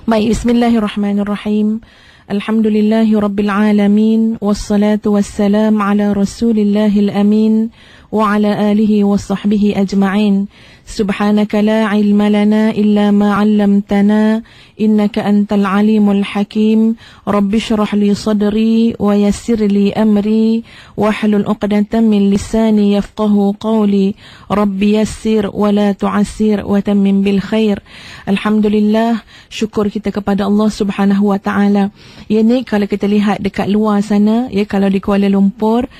Baik, bismillahirrahmanirrahim. Alhamdulillahi rabbil alamin, wassalatu wassalam ala rasulillahil amin wa ala alihi wa sahbihi ajma'in. Subhanaka la ilma lana illa ma 'allamtana innaka antal alimul hakim. Rabbi shrah li sadri wa yassir li amri wahlul 'uqdatam min lisani yafqahu qawli. Rabbi yassir wa la tu'assir wa tammim bil khair. Alhamdulillah, syukur kita kepada Allah Subhanahu wa taala. Ya ni kalau kita lihat dekat luar sana, ya kalau di Kuala Lumpur,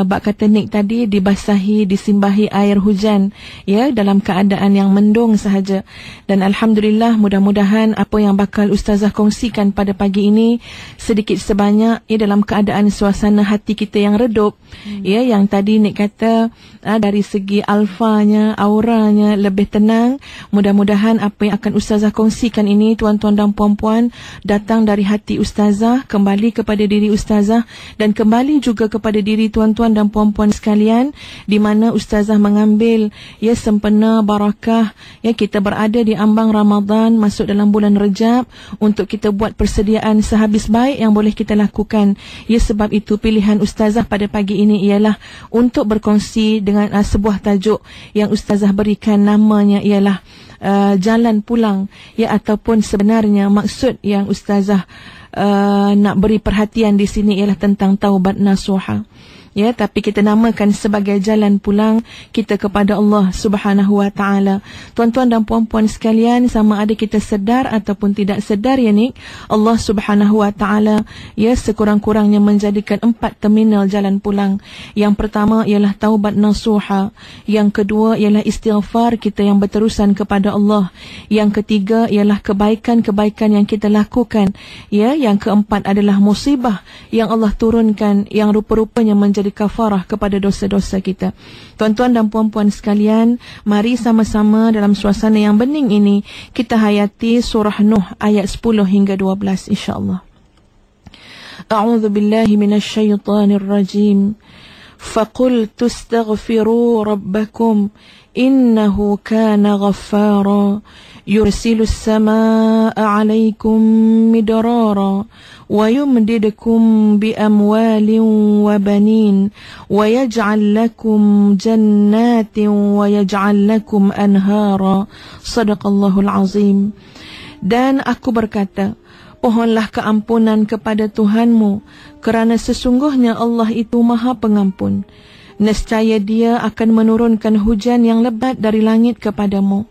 bak kata Nik tadi dibasahi, disimbahi air hujan, ya, dalam keadaan yang mendung sahaja. Dan alhamdulillah, mudah-mudahan apa yang bakal ustazah kongsikan pada pagi ini sedikit sebanyak ya dalam keadaan suasana hati kita yang redup. Ya, yang tadi Nik kata dari segi alfanya, auranya lebih tenang. Mudah-mudahan apa yang akan ustazah kongsikan ini, tuan-tuan dan puan-puan, datang dari hati ustazah, kembali kepada diri ustazah dan kembali juga kepada diri tuan-tuan dan puan-puan sekalian, di mana ustazah mengambil ya sempena barakah ya kita berada di ambang Ramadan, masuk dalam bulan Rejab, untuk kita buat persediaan sehabis baik yang boleh kita lakukan. Ya, sebab itu pilihan ustazah pada pagi ini ialah untuk berkongsi dengan sebuah tajuk yang ustazah berikan, namanya ialah jalan pulang, ya, ataupun sebenarnya maksud yang ustazah nak beri perhatian di sini ialah tentang taubat nasuha. Ya, tapi kita namakan sebagai jalan pulang kita kepada Allah Subhanahu wa taala. Tuan-tuan dan puan-puan sekalian, sama ada kita sedar ataupun tidak sedar ya ni, Allah Subhanahu wa taala ya sekurang-kurangnya menjadikan 4 terminal jalan pulang. Yang pertama ialah taubat nasuha, yang kedua ialah istighfar kita yang berterusan kepada Allah, yang ketiga ialah kebaikan-kebaikan yang kita lakukan, ya, yang keempat adalah musibah yang Allah turunkan yang rupa-rupanya menjadi kafarah kepada dosa-dosa kita. Tuan-tuan dan puan-puan sekalian, mari sama-sama dalam suasana yang bening ini kita hayati surah Nuh ayat 10 hingga 12 insya-Allah. A'udzu billahi minasy syaithanir rajim. Faqultu astaghfiru rabbakum innahu kana ghaffara yursilus samaa'a 'alaikum midrara wa yumdidukum bi amwalin wa banin wa yaj'al lakum jannatin wa yaj'al lakum anhara. Shadaqallahul azim. Dan aku berkata, pohonlah keampunan kepada Tuhanmu, kerana sesungguhnya Allah itu Maha Pengampun. Nescaya Dia akan menurunkan hujan yang lebat dari langit kepadamu,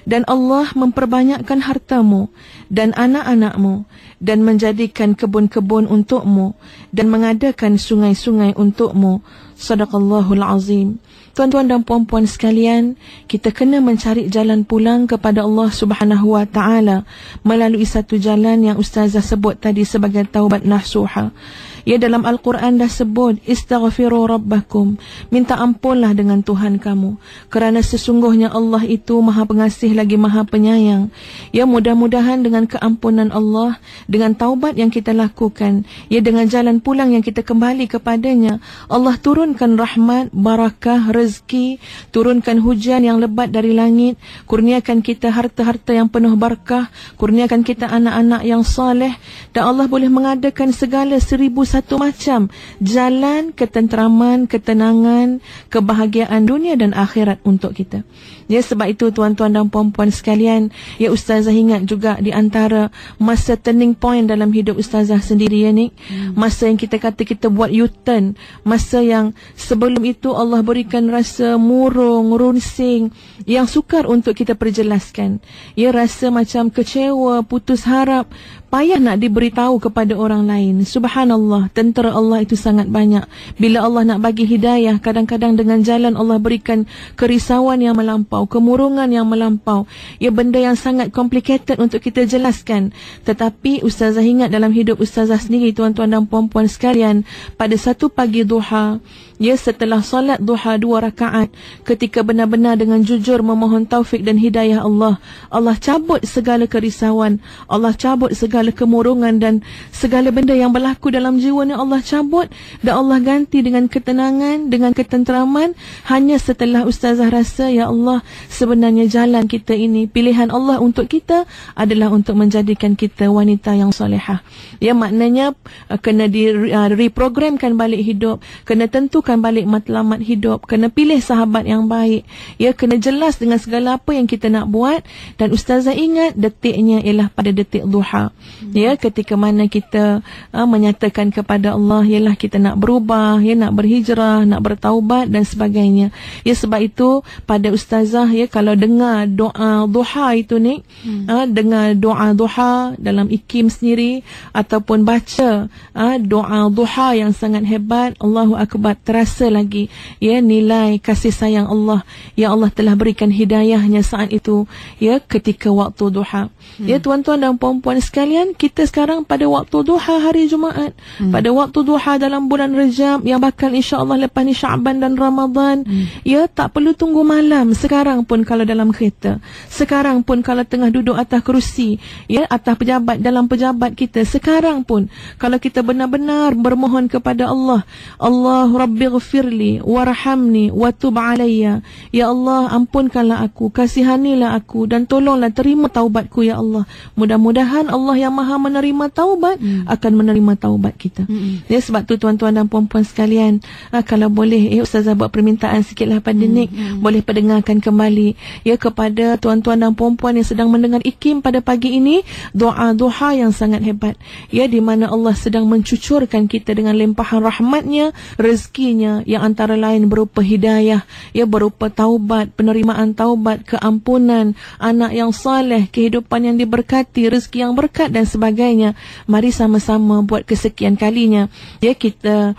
dan Allah memperbanyakkan hartamu dan anak-anakmu, dan menjadikan kebun-kebun untukmu, dan mengadakan sungai-sungai untukmu. Shadaqallahul azim. Tuan-tuan dan puan-puan sekalian, kita kena mencari jalan pulang kepada Allah Subhanahu wa taala melalui satu jalan yang ustazah sebut tadi sebagai taubat nasuha. Ya, dalam Al-Quran dah sebut, istaghfiru rabbakum, minta ampunlah dengan Tuhan kamu, kerana sesungguhnya Allah itu Maha Pengasih lagi Maha Penyayang. Ya, mudah-mudahan dengan keampunan Allah, dengan taubat yang kita lakukan, ya, dengan jalan pulang yang kita kembali kepadanya, Allah turunkan rahmat, barakah, rezeki, turunkan hujan yang lebat dari langit, kurniakan kita harta-harta yang penuh barakah, kurniakan kita anak-anak yang saleh, dan Allah boleh mengadakan segala 1001 macam jalan ketenteraman, ketenangan, kebahagiaan dunia dan akhirat untuk kita. Ya, sebab itu tuan-tuan dan puan-puan sekalian, ya, ustazah ingat juga di antara masa turning point dalam hidup ustazah sendiri ya ni, masa yang kita kata kita buat U-turn, masa yang sebelum itu Allah berikan rasa murung, runsing yang sukar untuk kita perjelaskan. Ya, rasa macam kecewa, putus harap, payah nak diberitahu kepada orang lain. Subhanallah, tentera Allah itu sangat banyak. Bila Allah nak bagi hidayah, kadang-kadang dengan jalan Allah berikan kerisauan yang melampau, kemurungan yang melampau. Ya, benda yang sangat complicated untuk kita jelaskan. Tetapi ustazah ingat dalam hidup ustazah sendiri, tuan-tuan dan puan-puan sekalian, pada satu pagi duha, ya, setelah solat duha 2 rakaat, ketika benar-benar dengan jujur memohon taufik dan hidayah Allah, Allah cabut segala kerisauan, Allah cabut segala segala kemurungan dan segala benda yang berlaku dalam jiwa ni Allah cabut dan Allah ganti dengan ketenangan, dengan ketenteraman. Hanya setelah ustazah rasa, ya Allah, sebenarnya jalan kita ini, pilihan Allah untuk kita adalah untuk menjadikan kita wanita yang solehah. Ya, maknanya kena reprogramkan balik hidup, kena tentukan balik matlamat hidup, kena pilih sahabat yang baik. Ya, kena jelas dengan segala apa yang kita nak buat. Dan ustazah ingat detiknya ialah pada detik duha. Ya, ketika mana kita menyatakan kepada Allah, ialah kita nak berubah, ya, nak berhijrah, nak bertaubat dan sebagainya. Ya, sebab itu pada ustazah, ya, kalau dengar doa duha itu ni, dengar doa duha dalam ikim sendiri ataupun baca doa duha yang sangat hebat, Allahu Akbar, terasa lagi, ya, nilai kasih sayang Allah yang Allah telah berikan hidayahnya saat itu, ya, ketika waktu duha. Ya, tuan-tuan dan puan-puan sekalian, kita sekarang pada waktu duha hari Jumaat, pada waktu duha dalam bulan Rejab yang bakal insya-Allah lepas ni Syaban dan Ramadan. Ya, tak perlu tunggu malam. Sekarang pun kalau dalam kereta, sekarang pun kalau tengah duduk atas kerusi, ya, atas pejabat, dalam pejabat kita, sekarang pun kalau kita benar-benar bermohon kepada Allah, Allah Rabbighfirli warhamni watub alayya, ya Allah, ampunkanlah aku, kasihanilah aku dan tolonglah terima taubatku, ya Allah. Mudah-mudahan Allah yang Maha menerima taubat akan menerima taubat kita. Ya, sebab tu tuan-tuan dan puan-puan sekalian, kalau boleh, ustazah buat permintaan sikitlah pada Nik, boleh pendengarkan kembali, ya, kepada tuan-tuan dan puan-puan yang sedang mendengar ikim pada pagi ini, doa duha yang sangat hebat, ya, di mana Allah sedang mencucurkan kita dengan limpahan rahmatnya, rezekinya yang antara lain berupa hidayah, ya, berupa taubat, penerimaan taubat, keampunan, anak yang saleh, kehidupan yang diberkati, rezeki yang berkat dan sebagainya. Mari sama-sama buat kesekian kalinya, ya, kita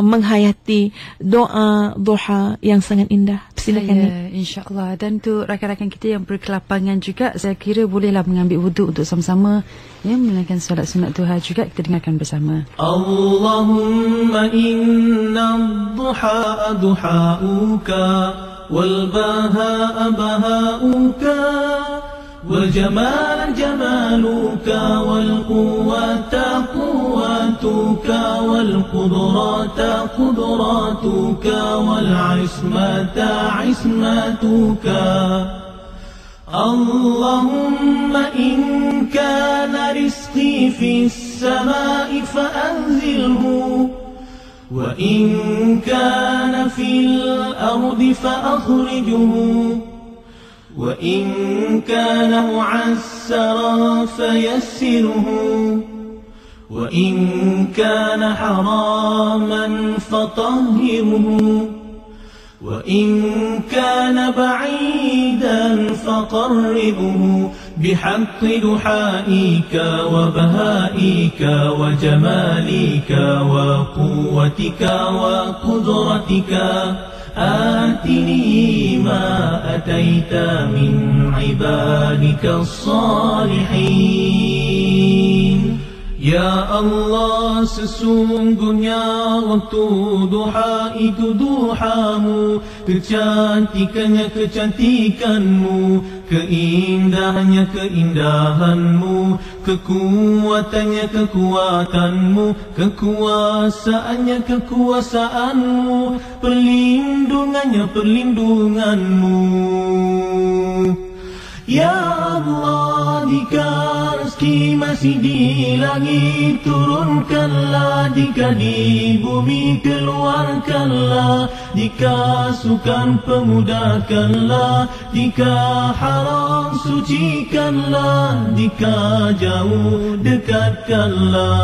menghayati doa duha yang sangat indah. Silakan. InsyaAllah. Dan untuk rakan-rakan kita yang berkelapangan juga, saya kira bolehlah mengambil wuduk untuk sama-sama, ya, menunaikan solat sunat duha juga. Kita dengarkan bersama. Allahumma inna duha duha'uka wal baha'a baha'uka wal jamal jamaluka wal quwwata quwwatuka wal qudrata qudratuka wal ismata ismatuka. Allahumma in kana rizqi fis samai fa'anzilhu wa in kana fil ardi fa'akhrijhu وإن كان معسرا فيسره وإن كان حراما فطهره وإن كان بعيدا فقربه بحق دحائك وبهائك وجمالك وقوتك وقدرتك. آتني ما أتيت من عبادك الصالحين. Ya Allah, sesungguhnya waktu duha itu duhamu, kecantikannya kecantikanmu, keindahannya keindahanmu, kekuatannya kekuatanmu, kekuasaannya kekuasaanmu, perlindungannya perlindunganmu. Ya Allah, jika rezeki masih di langit turunkanlah, jika di bumi keluarkanlah, jika sukan pemudahkanlah, jika haram sucikanlah, jika jauh dekatkanlah.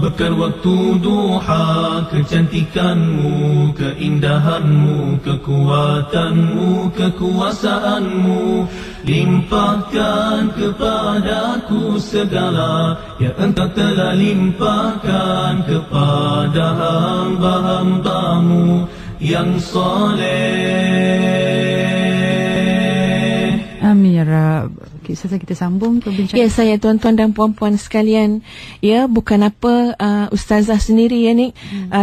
Bekal waktu duha kecantikanmu, keindahanmu, kekuatanmu, kekuasaanmu, limpahkan kepadaku segala yang Engkau telah limpahkan kepada hamba-hambamu yang soleh. Amin ya Rab. Okay, kita sambung perbincangan. Ya, saya tuan-tuan dan puan-puan sekalian, ya, bukan apa ustazah sendiri, ya, ni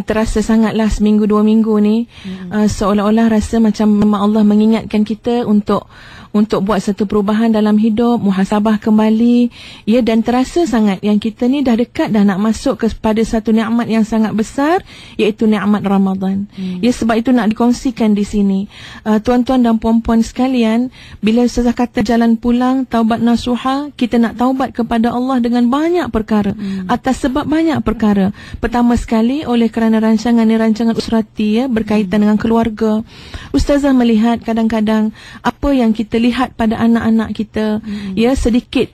terasa sangatlah seminggu 2 minggu ni seolah-olah rasa macam memang Allah mengingatkan kita untuk untuk buat satu perubahan dalam hidup, muhasabah kembali, ya, dan terasa sangat yang kita ni dah dekat dah nak masuk kepada satu nikmat yang sangat besar, iaitu nikmat Ramadan. Ya, sebab itu nak dikongsikan di sini. Tuan-tuan dan puan-puan sekalian, bila Ustazah kata jalan pulang, taubat nasuha, kita nak taubat kepada Allah dengan banyak perkara, atas sebab banyak perkara. Pertama sekali, oleh kerana rancangan usrati, ya, berkaitan dengan keluarga. Ustazah melihat kadang-kadang apa yang kita lihat pada anak-anak kita, ya, sedikit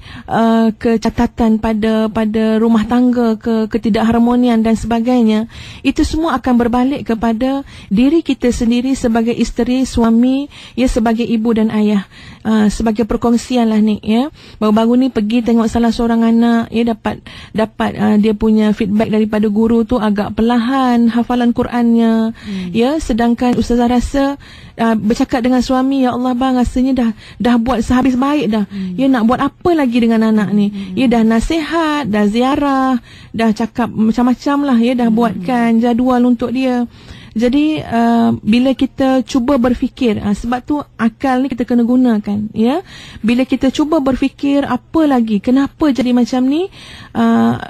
kecatatan pada rumah tangga, ketidakharmonian dan sebagainya, itu semua akan berbalik kepada diri kita sendiri sebagai isteri, suami, ya, sebagai ibu dan ayah. Sebagai perkongsian lah ni, ya. Baru-baru ni pergi tengok salah seorang anak, ya, dapat dia punya feedback daripada guru tu agak perlahan hafalan Qurannya, ya, sedangkan Ustazah rasa bercakap dengan suami, ya Allah bang, rasanya dah buat sehabis baik dah. Ya, nak buat apa lagi dengan anak ni? Ya, dah nasihat, dah ziarah, dah cakap macam-macam lah, ya, dah buatkan jadual untuk dia. Jadi bila kita cuba berfikir, sebab tu akal ni kita kena gunakan, ya. Bila kita cuba berfikir apa lagi, kenapa jadi macam ni,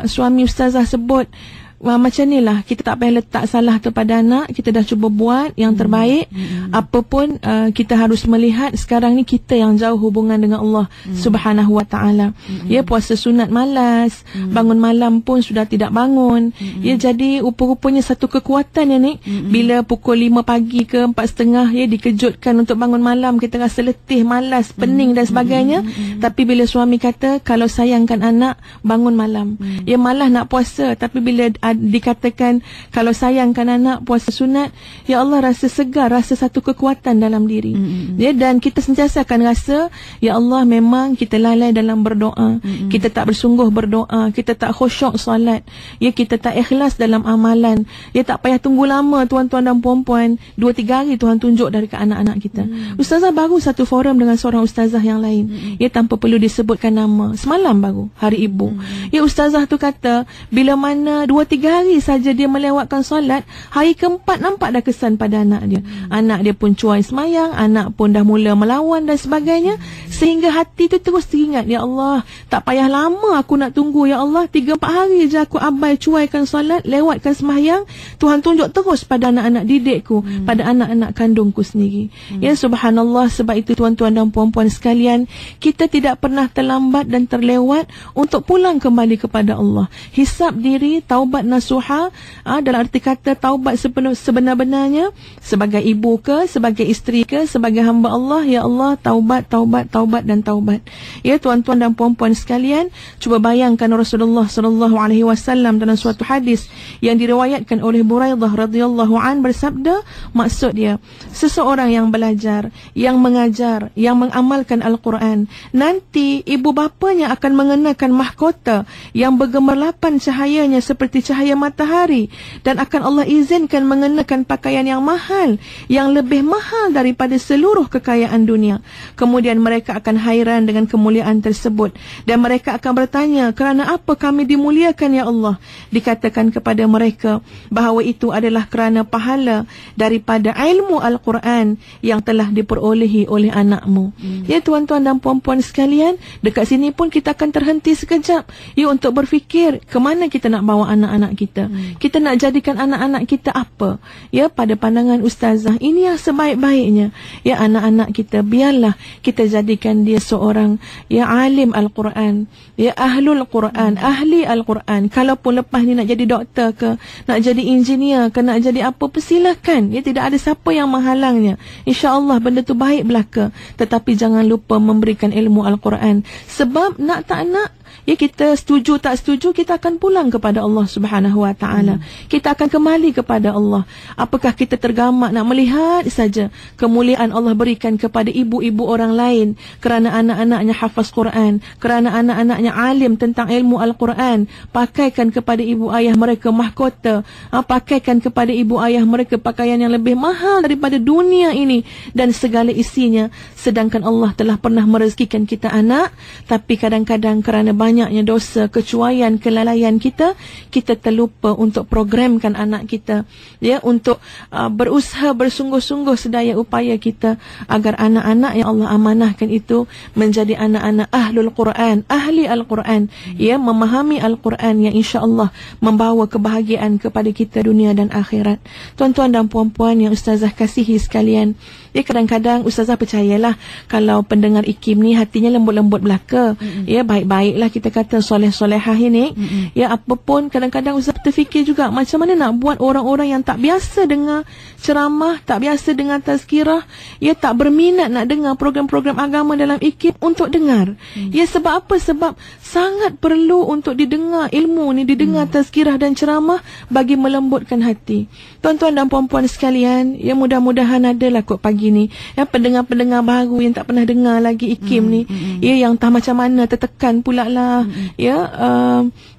suami Ustazah sebut macam ni lah, kita tak payah letak salah tu pada anak, kita dah cuba buat yang terbaik. Apapun kita harus melihat sekarang ni kita yang jauh hubungan dengan Allah Subhanahu wa ta'ala. Ya, puasa sunat malas, bangun malam pun sudah tidak bangun. Ya, jadi rupa-rupanya satu kekuatan ya ni, bila pukul 5 pagi ke 4:30, ya, dikejutkan untuk bangun malam, kita rasa letih, malas, pening dan sebagainya. Tapi bila suami kata kalau sayangkan anak, bangun malam, ya, malah nak puasa, tapi bila dikatakan kalau sayangkan anak, puasa sunat, ya Allah, rasa segar, rasa satu kekuatan dalam diri. Ya, dan kita sentiasa akan rasa, ya Allah, memang kita lalai dalam berdoa, kita tak bersungguh berdoa, kita tak khusyuk solat, ya, kita tak ikhlas dalam amalan. Ya, tak payah tunggu lama tuan-tuan dan puan-puan, 2-3 hari Tuhan tunjuk dari ke anak-anak kita. Ustazah baru satu forum dengan seorang ustazah yang lain, ya, tanpa perlu disebutkan nama, semalam baru hari ibu. Ya, ustazah tu kata bila mana 2-3 hari saja dia melewatkan solat, hari keempat nampak dah kesan pada anak dia. Anak dia pun cuai semayang, anak pun dah mula melawan dan sebagainya, sehingga hati tu terus teringat, ya Allah, tak payah lama aku nak tunggu, ya Allah, 3-4 hari je aku abai cuaikan solat, lewatkan semayang, Tuhan tunjuk terus pada anak-anak didikku, pada anak-anak kandungku sendiri. Ya, subhanallah. Sebab itu tuan-tuan dan puan-puan sekalian, kita tidak pernah terlambat dan terlewat untuk pulang kembali kepada Allah, hisap diri, taubat nasuha, dalam arti kata taubat sebenar-benarnya, sebagai ibu ke, sebagai isteri ke, sebagai hamba Allah, ya Allah, taubat, taubat, taubat dan taubat. Ya, tuan-tuan dan puan-puan sekalian, cuba bayangkan Rasulullah SAW dalam suatu hadis yang diriwayatkan oleh Buraidah radhiyallahu an bersabda, maksud dia, seseorang yang belajar, yang mengajar, yang mengamalkan Al-Quran, nanti ibu bapanya akan mengenakan mahkota yang bergemerlapan cahayanya seperti cahaya matahari, dan akan Allah izinkan mengenakan pakaian yang mahal, yang lebih mahal daripada seluruh kekayaan dunia. Kemudian mereka akan hairan dengan kemuliaan tersebut, dan mereka akan bertanya, kerana apa kami dimuliakan ya Allah? Dikatakan kepada mereka bahawa itu adalah kerana pahala daripada ilmu Al-Quran yang telah diperolehi oleh anakmu. Ya, tuan-tuan dan puan-puan sekalian, dekat sini pun kita akan terhenti sekejap, ya, untuk berfikir ke mana kita nak bawa anak-anak kita. Kita nak jadikan anak-anak kita apa? Ya, pada pandangan ustazah, ini yang sebaik-baiknya. Ya, anak-anak kita biarlah kita jadikan dia seorang, ya, alim Al-Quran, ya, ahlul Quran, ahli Al-Quran. Kalaupun lepas ni nak jadi doktor ke, nak jadi engineer ke, nak jadi apa, persilakan. Ya, tidak ada siapa yang menghalangnya. InsyaAllah benda tu baik belaka. Tetapi jangan lupa memberikan ilmu Al-Quran. Sebab nak tak nak, ya, kita setuju tak setuju, kita akan pulang kepada Allah Subhanahu wa ta'ala. Kita akan kembali kepada Allah. Apakah kita tergamak nak melihat saja kemuliaan Allah berikan kepada ibu-ibu orang lain kerana anak-anaknya hafaz Quran, kerana anak-anaknya alim tentang ilmu Al-Quran, pakaikan kepada ibu ayah mereka mahkota, pakaikan kepada ibu ayah mereka pakaian yang lebih mahal daripada dunia ini dan segala isinya. Sedangkan Allah telah pernah merezekikan kita anak, tapi kadang-kadang kerana banyaknya dosa, kecuaian, kelalaian kita terlupa untuk programkan anak kita, ya, untuk berusaha bersungguh-sungguh sedaya upaya kita agar anak-anak yang Allah amanahkan itu menjadi anak-anak ahlul Quran, ahli Al-Quran, ya, memahami Al-Quran yang insya-Allah membawa kebahagiaan kepada kita dunia dan akhirat. Tuan-tuan dan puan-puan yang Ustazah kasihi sekalian, ya, kadang-kadang Ustazah percayalah kalau pendengar IKIM ni hatinya lembut-lembut belaka, ya, baik-baiklah kita kata soleh-solehah ini, ya, apapun kadang-kadang Ustazah terfikir juga macam mana nak buat orang-orang yang tak biasa dengar ceramah, tak biasa dengar tazkirah, ya, tak berminat nak dengar program-program agama dalam IKIM untuk dengar. Ya, sebab apa? Sebab sangat perlu untuk didengar ilmu ni, didengar tazkirah dan ceramah bagi melembutkan hati. Tuan-tuan dan puan-puan sekalian, ya, mudah-mudahan adalah kot pagi ni, ya, pendengar-pendengar baru yang tak pernah dengar lagi IKIM ni, ya, yang tak macam mana tertekan pula lah, ya,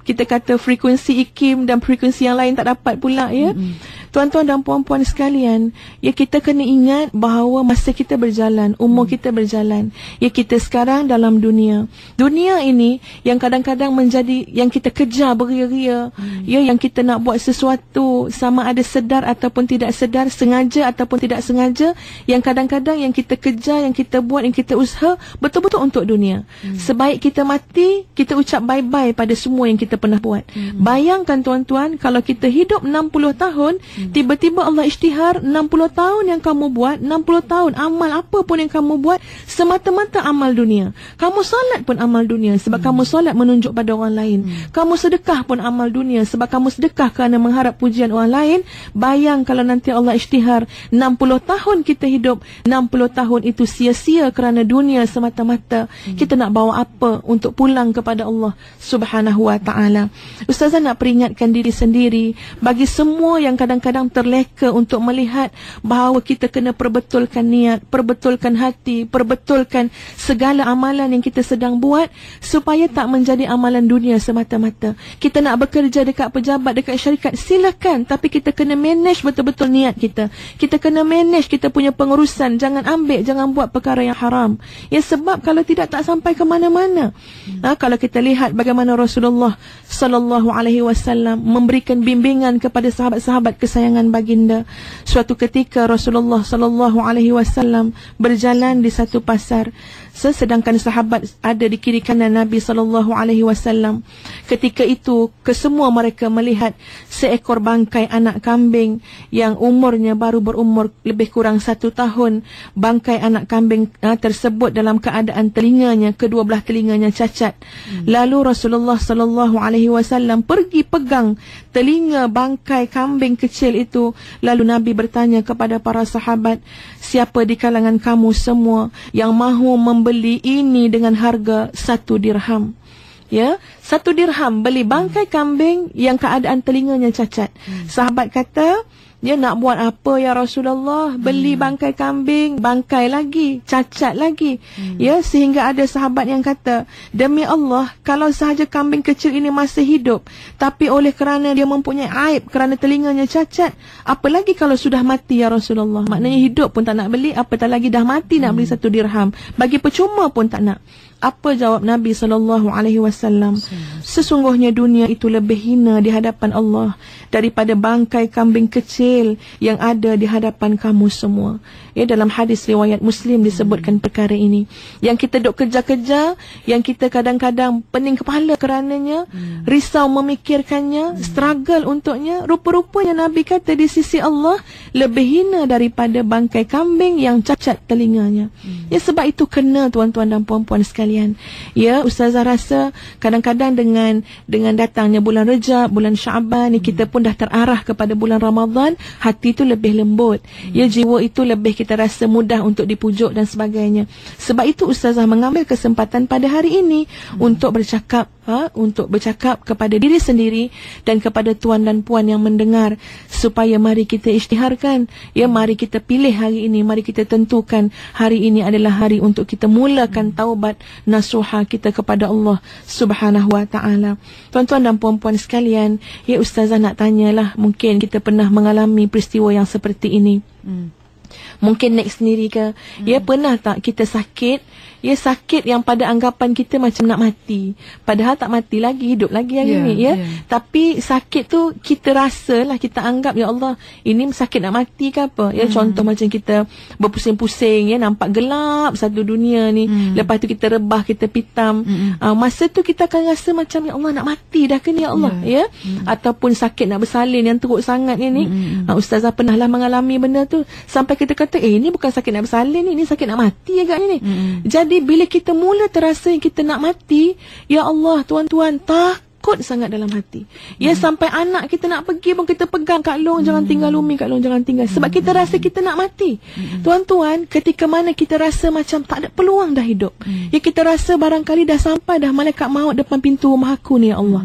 kita kata frekuensi IKIM dan frekuensi yang lain tak dapat pula, ya. Tuan-tuan dan puan-puan sekalian, ya, kita kena ingat bahawa masa kita berjalan, umur kita berjalan, ya, kita sekarang dalam dunia ini yang kadang-kadang menjadi yang kita kejar beria-ria, ya, yang kita nak buat sesuatu sama ada sedar ataupun tidak sedar, sengaja ataupun tidak sengaja, yang kadang-kadang yang kita kejar, yang kita buat, yang kita usaha betul-betul untuk dunia. Sebaik kita mati, kita ucap bye-bye pada semua yang kita pernah buat. Bayangkan tuan-tuan, kalau kita hidup 60 tahun, tiba-tiba Allah isytihar 60 tahun yang kamu buat, 60 tahun amal apa pun yang kamu buat semata-mata amal dunia. Kamu solat pun amal dunia sebab kamu solat menunjuk pada orang lain. Kamu sedekah pun amal dunia sebab kamu sedekah kerana mengharap pujian orang lain. Bayang kalau nanti Allah isytihar 60 tahun kita hidup, 60 tahun itu sia-sia kerana dunia semata-mata. Kita nak bawa apa untuk pulang kepada Allah Subhanahu wa ta'ala? Ustazah nak peringatkan diri sendiri, bagi semua yang kadang-kadang terleka untuk melihat bahawa kita kena perbetulkan niat, perbetulkan hati, perbetulkan segala amalan yang kita sedang buat supaya tak menjadi amalan dunia semata-mata. Kita nak bekerja dekat pejabat, dekat syarikat, silakan, tapi kita kena manage betul-betul niat kita. Kita kena manage kita punya pengurusan, jangan buat perkara yang haram. Ya, sebab kalau tidak tak sampai ke mana-mana. Kalau kita lihat bagaimana Rasulullah sallallahu alaihi wasallam memberikan bimbingan kepada sahabat-sahabat kesayangan baginda. Suatu ketika Rasulullah sallallahu alaihi wasallam berjalan di satu pasar, sedangkan sahabat ada di kiri kanan Nabi sallallahu alaihi wasallam. Ketika itu kesemua mereka melihat seekor bangkai anak kambing yang umurnya baru berumur lebih kurang 1 tahun. Bangkai anak kambing tersebut dalam keadaan telinganya, kedua belah telinganya cacat. Lalu Rasulullah sallallahu alaihi wasallam pergi pegang telinga bangkai kambing kecil itu. Lalu Nabi bertanya kepada para sahabat, siapa di kalangan kamu semua yang mahu membeli ini dengan harga 1 dirham? Ya, 1 dirham beli bangkai kambing yang keadaan telinganya cacat. Sahabat kata, dia nak buat apa ya Rasulullah? Beli bangkai kambing, bangkai lagi, cacat lagi. Ya, sehingga ada sahabat yang kata, demi Allah, kalau sahaja kambing kecil ini masih hidup, tapi oleh kerana dia mempunyai aib, kerana telinganya cacat, apalagi kalau sudah mati ya Rasulullah? Maknanya hidup pun tak nak beli, apatah lagi dah mati nak beli 1 dirham. Bagi percuma pun tak nak. Apa jawab Nabi SAW? Sesungguhnya dunia itu lebih hina di hadapan Allah daripada bangkai kambing kecil yang ada di hadapan kamu semua. Ya, dalam hadis riwayat Muslim disebutkan perkara ini. Yang kita duk kejar-kejar, yang kita kadang-kadang pening kepala kerananya, risau memikirkannya, struggle untuknya, rupa-rupanya Nabi kata di sisi Allah lebih hina daripada bangkai kambing yang cacat telinganya. Ya, sebab itu kena tuan-tuan dan puan-puan sekalian. Ya, Ustazah rasa kadang-kadang dengan datangnya bulan Rejab, bulan Syaban ni, kita pun dah terarah kepada bulan Ramadan, hati itu lebih lembut. Ya, jiwa itu lebih kita rasa mudah untuk dipujuk dan sebagainya. Sebab itu Ustazah mengambil kesempatan pada hari ini untuk bercakap kepada diri sendiri dan kepada tuan dan puan yang mendengar, supaya mari kita isytiharkan, ya, mari kita pilih hari ini, mari kita tentukan hari ini adalah hari untuk kita mulakan taubat nasuha kita kepada Allah Subhanahu wa ta'ala. Tuan-tuan dan puan-puan sekalian, ya, Ustazah nak tanyalah, mungkin kita pernah mengalami peristiwa yang seperti ini. Mungkin Nek sendiri ke, ya, pernah tak kita sakit, Ya, sakit yang pada anggapan kita macam nak mati. Padahal tak mati lagi, hidup lagi hari ni ya. Tapi sakit tu kita rasalah, kita anggap ya Allah, ini sakit nak mati ke apa? Ya, contoh macam kita berpusing-pusing ya, nampak gelap satu dunia ni. Lepas tu kita rebah, kita pitam. Masa tu kita akan rasa macam ya Allah, nak mati dah ke ni ya Allah ya. Ataupun sakit nak bersalin yang teruk sangat ni. Ustazah pernahlah mengalami benda tu sampai kita kata ini bukan sakit nak bersalin ni, ini sakit nak mati agaknya ni. Jadi bila kita mula terasa yang kita nak mati, ya Allah tuan-tuan, takut sangat dalam hati. Ya, sampai anak kita nak pergi pun kita pegang, Kak Long jangan tinggal, Umi Kak Long jangan tinggal, sebab kita rasa kita nak mati. Tuan-tuan, ketika mana kita rasa macam tak ada peluang dah hidup, ya kita rasa barangkali dah sampai dah malaikat maut depan pintu rumah aku ni ya Allah.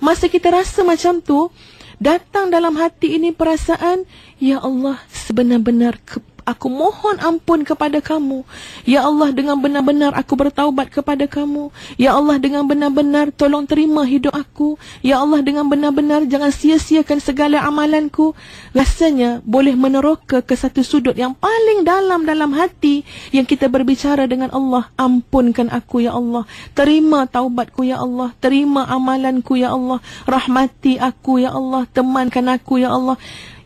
Masa kita rasa macam tu, datang dalam hati ini perasaan, ya Allah, sebenar-benar aku mohon ampun kepada kamu. Ya Allah, dengan benar-benar aku bertaubat kepada kamu. Ya Allah, dengan benar-benar tolong terima hidup aku. Ya Allah, dengan benar-benar jangan sia-siakan segala amalanku. Rasanya boleh meneroka ke satu sudut yang paling dalam hati, yang kita berbicara dengan Allah, ampunkan aku ya Allah, terima taubatku ya Allah, terima amalanku ya Allah, rahmati aku ya Allah, temankan aku ya Allah.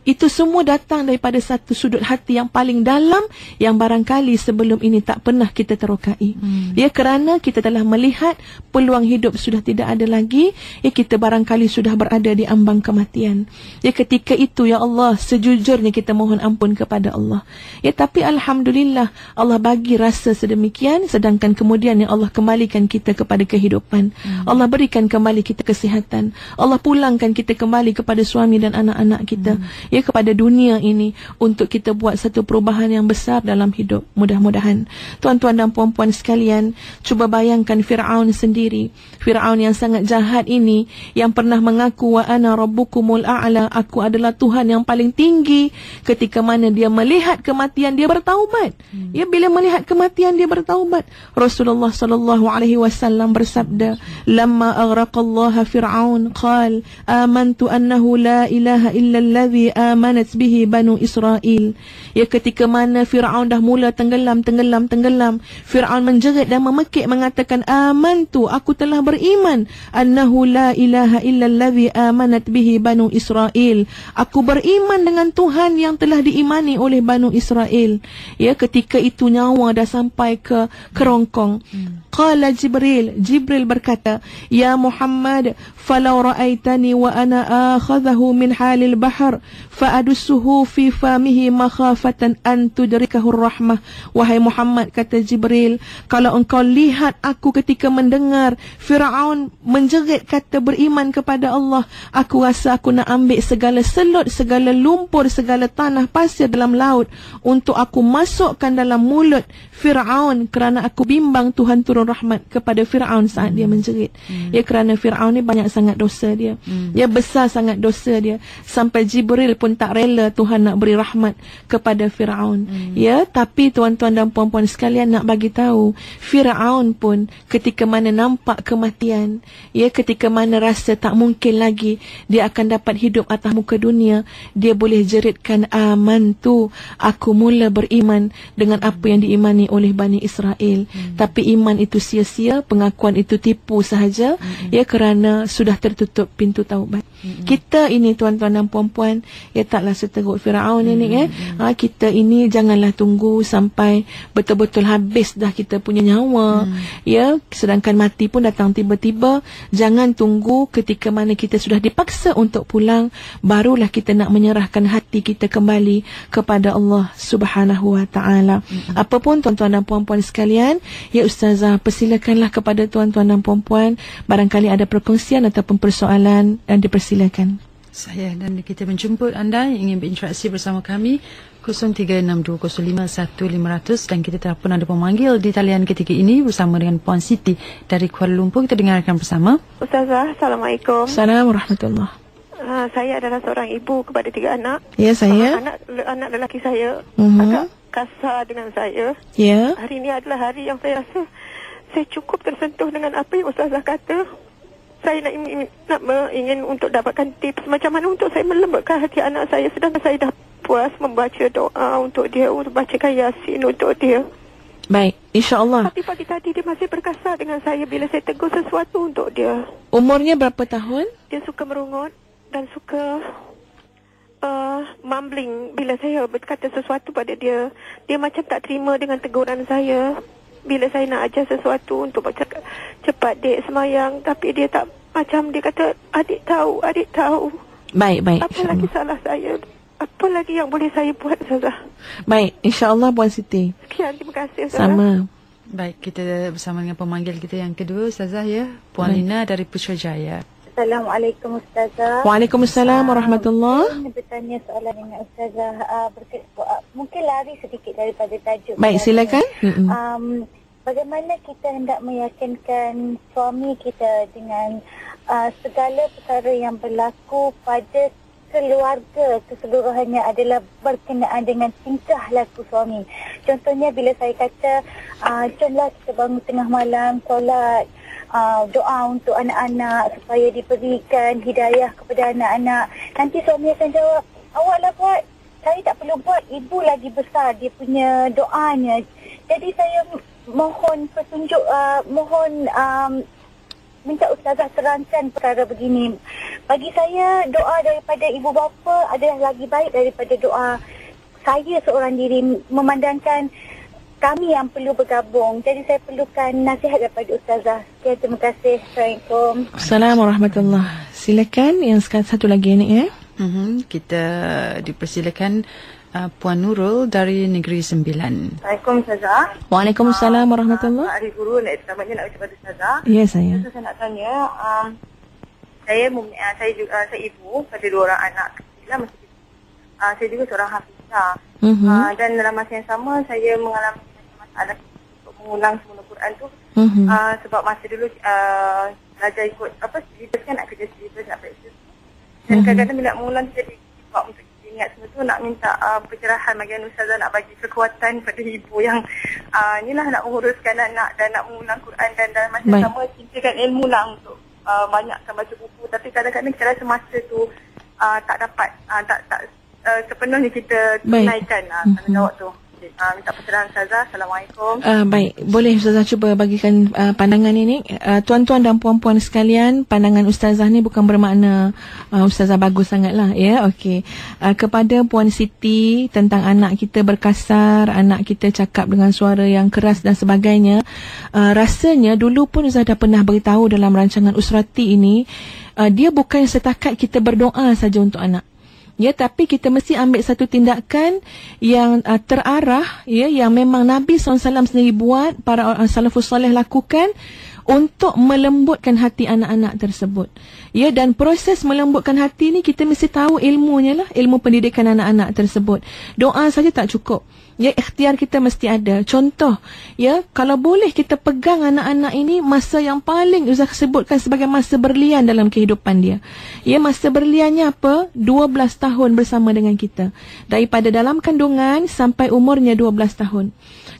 Itu semua datang daripada satu sudut hati yang paling dalam, yang barangkali sebelum ini tak pernah kita terokai. Ya, kerana kita telah melihat peluang hidup sudah tidak ada lagi. Ya, kita barangkali sudah berada di ambang kematian. Ya, ketika itu ya Allah, sejujurnya kita mohon ampun kepada Allah. Ya, tapi alhamdulillah Allah bagi rasa sedemikian, sedangkan kemudian ya Allah kembalikan kita kepada kehidupan. Allah berikan kembali kita kesihatan. Allah pulangkan kita kembali kepada suami dan anak-anak kita. Ya, kepada dunia ini, untuk kita buat satu perubahan yang besar dalam hidup. Mudah-mudahan tuan-tuan dan puan-puan sekalian, cuba bayangkan Fir'aun sendiri. Fir'aun yang sangat jahat ini, yang pernah mengaku wa ana rabbukumul a'la, aku adalah Tuhan yang paling tinggi. Ketika mana dia melihat kematian, dia bertaubat. Ya, bila melihat kematian dia bertaubat. Rasulullah sallallahu alaihi wasallam bersabda, lamma aghraqallaha Fir'aun qal amantu annahu la ilaha illa alladhi amanat bihi Banu Israel. Ya, ketika mana Fir'aun dah mula tenggelam, Fir'aun menjerit dan memekik mengatakan, amantu, aku telah beriman, annahu la ilaha illa alladhi amanat bihi Banu Israel, aku beriman dengan Tuhan yang telah diimani oleh Banu Israel. Ya, ketika itu nyawa dah sampai ke kerongkong. Qala Jibril berkata, ya Muhammad, falau ra'aitani wa ana akhadhahu min halil bahr fa'adussuhu fi famihi makhafatan an tudrikahu rahmah. Wahai Muhammad, kata Jibril, kalau engkau lihat aku ketika mendengar Fir'aun menjerit kata beriman kepada Allah, aku rasa aku nak ambil segala selut, segala lumpur, segala tanah pasir dalam laut untuk aku masukkan dalam mulut Fir'aun, kerana aku bimbang Tuhan turun rahmat kepada Fir'aun saat dia menjerit. Ya, kerana Fir'aun ni banyak sangat dosa dia. Ya, besar sangat dosa dia, sampai Jibril pun tak rela Tuhan nak beri rahmat kepada Fir'aun. Ya, tapi tuan-tuan dan puan-puan sekalian, nak bagi tahu, Fir'aun pun ketika mana nampak kematian, ya, ketika mana rasa tak mungkin lagi dia akan dapat hidup atas muka dunia, dia boleh jeritkan amantu, aku mula beriman dengan apa yang diimani oleh Bani Israel. Tapi iman itu sia-sia, pengakuan itu tipu sahaja. Ya, kerana sudah tertutup pintu taubat. Kita ini tuan-tuan dan puan-puan, ya, taklah seteruk Fir'aun ini. Kita ini janganlah tunggu sampai betul-betul habis dah kita punya nyawa. Ya, sedangkan mati pun datang tiba-tiba. Jangan tunggu ketika mana kita sudah dipaksa untuk pulang, barulah kita nak menyerahkan hati kita kembali kepada Allah Subhanahu wa ta'ala. Apapun tuan-tuan dan puan-puan sekalian, ya, Ustazah persilakanlah kepada tuan-tuan dan puan-puan, barangkali ada perkongsian ataupun persoalan, dan dipersilakan. Saya dan kita menjemput anda yang ingin berinteraksi bersama kami 0362051500, dan kita telah pun ada pemanggil di talian ketiga ini bersama dengan Puan Siti dari Kuala Lumpur. Kita dengarkan bersama. Ustazah, Assalamualaikum. Assalamualaikum warahmatullahi. Saya adalah seorang ibu kepada 3 anak. Ya, saya. Anak lelaki saya agak kasar dengan saya. Ya. Hari ini adalah hari yang saya rasa saya cukup tersentuh dengan apa yang Ustazah kata. Saya ingin untuk dapatkan tips macam mana untuk saya melembutkan hati anak saya, sedangkan saya dah puas membaca doa untuk dia, untuk bacakan Yasin untuk dia. Baik, insya-Allah. Tapi pagi tadi dia masih berkasar dengan saya bila saya tegur sesuatu untuk dia. Umurnya berapa tahun? Dia suka merungut dan suka mumbling bila saya berkata sesuatu pada dia. Dia macam tak terima dengan teguran saya. Bila saya nak ajar sesuatu untuk baca cepat dek semayang, tapi dia tak, macam dia kata adik tahu. Baik. Apa lagi salah saya? Apa lagi yang boleh saya buat, Ustazah? Baik, insya-Allah Puan Siti. Sekian, terima kasih, Ustazah. Sama. Baik, kita bersama dengan pemanggil kita yang kedua, Ustazah ya. Puan Lina dari Putrajaya. Assalamualaikum Ustazah. Waalaikumsalam warahmatullahi. Saya nak bertanya soalan dengan Ustazah. Mungkin lari sedikit daripada tajuk. Baik, silakan. Bagaimana kita hendak meyakinkan suami kita dengan segala perkara yang berlaku pada keluarga keseluruhannya adalah berkenaan dengan tingkah laku suami. Contohnya bila saya kata, jomlah kita bangun tengah malam, solat, doa untuk anak-anak supaya diberikan hidayah kepada anak-anak. Nanti suami akan jawab, awaklah buat, saya tak perlu buat, ibu lagi besar dia punya doanya. Jadi saya mohon petunjuk, minta Ustazah terangkan perkara begini. Bagi saya, doa daripada ibu bapa adalah lagi baik daripada doa saya seorang diri, memandangkan kami yang perlu bergabung. Jadi saya perlukan nasihat daripada Ustazah. Okay, terima kasih. Assalamualaikum. Assalamualaikum warahmatullahi. Silakan yang satu lagi ni ya. Kita dipersilakan Puan Nurul dari Negeri Sembilan. Assalamualaikum Ustazah. Waalaikumsalam warahmatullahi. Hari Guru pertamanya nak ucapkan Ustazah. Ya saya. Saya nak tanya, saya ibu pada 2 orang anak kecil lah. Saya juga seorang hafizah. Dan dalam masa yang sama saya mengalami masalah untuk mengulang semula Quran tu. Sebab masa dulu belajar ikut syllabus kan, nak kerja syllabus, nak praktis. Dan kadang-kadang bila nak mengulang jadi sebab untuk ingat semua tu, nak minta pencerahan bagi Ustazah, nak bagi kekuatan pada ibu yang inilah nak menguruskan anak dan nak mengulang Quran, dan dalam masa sama cintakan ilmu lah untuk banyakkan baca buku. Tapi kadang-kadang kita rasa masa tu tak dapat, tak sepenuhnya kita tunaikan tanggungjawab tu. Minta pencerahan Ustazah. Assalamualaikum. Baik, boleh Ustazah cuba bagikan pandangan ini. Tuan-tuan dan puan-puan sekalian, pandangan Ustazah ni bukan bermakna Ustazah bagus sangatlah ya. Okey. Kepada Puan Siti tentang anak kita berkasar, anak kita cakap dengan suara yang keras dan sebagainya, rasanya dulu pun Ustazah dah pernah beritahu dalam rancangan Usrati ini, dia bukan setakat kita berdoa saja untuk anak. Ya, tapi kita mesti ambil satu tindakan yang terarah, ya, yang memang Nabi SAW sendiri buat, para salafus soleh lakukan untuk melembutkan hati anak-anak tersebut. Ya, dan proses melembutkan hati ni kita mesti tahu ilmunya lah, ilmu pendidikan anak-anak tersebut. Doa saja tak cukup. Ya, ikhtiar kita mesti ada. Contoh, ya, kalau boleh kita pegang anak-anak ini masa yang paling Ustaz sebutkan sebagai masa berlian dalam kehidupan dia. Ya, masa berliannya apa? 12 tahun bersama dengan kita. Daripada dalam kandungan sampai umurnya 12 tahun.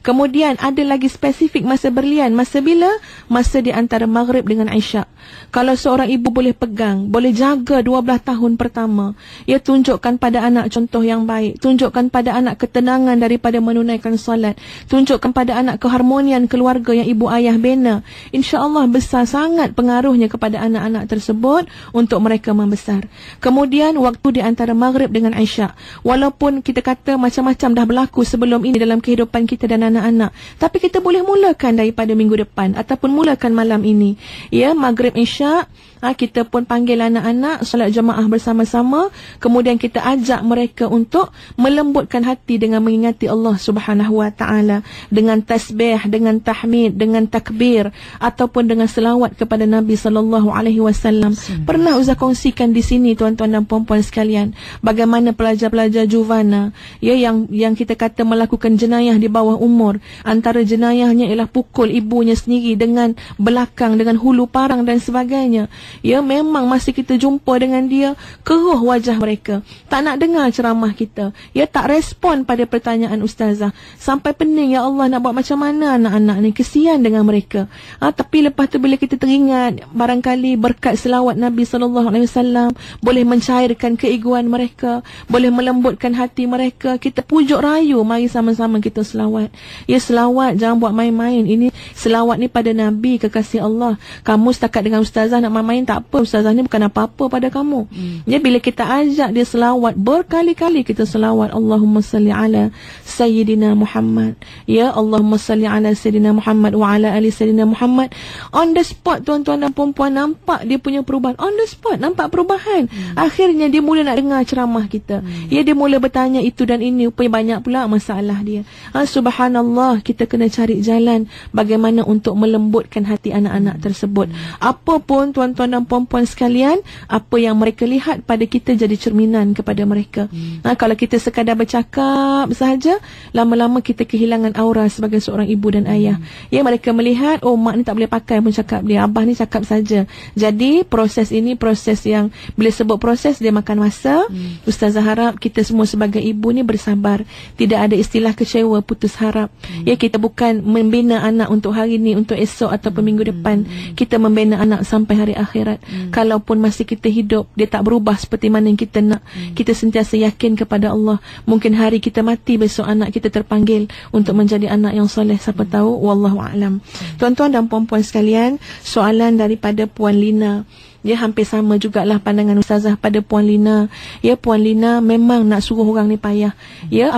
Kemudian ada lagi spesifik masa berlian. Masa bila? Masa di antara Maghrib dengan Isyak. Kalau seorang ibu boleh pegang, boleh jaga 12 tahun pertama, ia tunjukkan pada anak contoh yang baik, tunjukkan pada anak ketenangan daripada menunaikan solat, tunjukkan pada anak keharmonian keluarga yang ibu ayah bina. InsyaAllah besar sangat pengaruhnya kepada anak-anak tersebut untuk mereka membesar. Kemudian waktu di antara Maghrib dengan Isyak. Walaupun kita kata macam-macam dah berlaku sebelum ini dalam kehidupan kita dan anak-anak, tapi kita boleh mulakan daripada minggu depan ataupun mulakan malam ini. Ya, Maghrib Isyak, kita pun panggil anak-anak solat jemaah bersama-sama, kemudian kita ajak mereka untuk melembutkan hati dengan mengingati Allah Subhanahu wa taala, dengan tasbih, dengan tahmid, dengan takbir, ataupun dengan selawat kepada Nabi sallallahu alaihi wasallam. Pernah Ustaz kongsikan di sini tuan-tuan dan puan-puan sekalian, bagaimana pelajar-pelajar juvana, ya, yang kita kata melakukan jenayah di bawah umur, antara jenayahnya ialah pukul ibunya sendiri dengan belakang, dengan hulu parang dan sebagainya. Ya, memang masa kita jumpa dengan dia, keruh wajah mereka, tak nak dengar ceramah kita. Ya, tak respon pada pertanyaan ustazah. Sampai pening, ya Allah, nak buat macam mana anak-anak ni, kesian dengan mereka. Tapi lepas tu bila kita teringat, barangkali berkat selawat Nabi SAW boleh mencairkan keegoan mereka, boleh melembutkan hati mereka. Kita pujuk rayu, mari sama-sama kita selawat. Ya, selawat jangan buat main-main. Ini selawat ni pada Nabi, kekasih Allah. Kamu setakat dengan ustazah nak main-main, tak apa. Ustazah ni bukan apa-apa pada kamu. Ya, bila kita ajak dia selawat, berkali-kali kita selawat, Allahumma salli ala Sayyidina Muhammad. Ya, Allahumma salli ala Sayyidina Muhammad wa ala ali Sayyidina Muhammad. On the spot, tuan-tuan dan puan-puan, nampak dia punya perubahan. On the spot, nampak perubahan. Akhirnya dia mula nak dengar ceramah kita. Ya, dia mula bertanya itu dan ini. Rupanya banyak pula masalah dia. Subhanallah, kita kena cari jalan bagaimana untuk melembutkan hati anak-anak tersebut. Apapun tuan-tuan dan puan-puan sekalian, apa yang mereka lihat pada kita jadi cerminan kepada mereka. Kalau kita sekadar bercakap sahaja, lama-lama kita kehilangan aura sebagai seorang ibu dan ayah. Ya, mereka melihat, oh, mak ni tak boleh pakai pun cakap dia, abah ni cakap saja. Jadi proses ini proses yang, bila sebut proses, dia makan masa. Ustazah harap kita semua sebagai ibu ni bersabar. Tidak ada istilah kecewa, putus harap. Ya, kita bukan membina anak untuk hari ni, untuk esok ataupun minggu depan. Kita membina anak sampai hari akhirat. Kalaupun masih kita hidup, dia tak berubah seperti mana yang kita nak. Kita sentiasa yakin kepada Allah. Mungkin hari kita mati, besok anak kita terpanggil untuk menjadi anak yang soleh. Siapa tahu, wallahu a'lam. Tuan-tuan dan puan-puan sekalian, soalan daripada Puan Lina. Ya, hampir sama jugalah pandangan ustazah pada Puan Lina. Ya, Puan Lina memang nak suruh orang ni payah. Ya,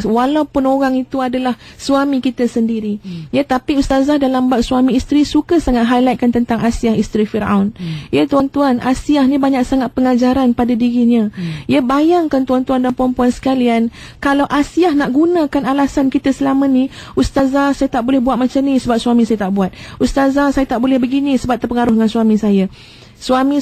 walaupun orang itu adalah suami kita sendiri. Ya, tapi ustazah dalam bab suami isteri suka sangat highlightkan tentang Asiyah isteri Firaun. Ya, tuan-tuan, Asiyah ni banyak sangat pengajaran pada dirinya. Ya, bayangkan tuan-tuan dan puan-puan sekalian, kalau Asiyah nak gunakan alasan kita selama ni, ustazah saya tak boleh buat macam ni sebab suami saya tak buat. Ustazah saya tak boleh begini sebab terpengaruh dengan suami saya. Suami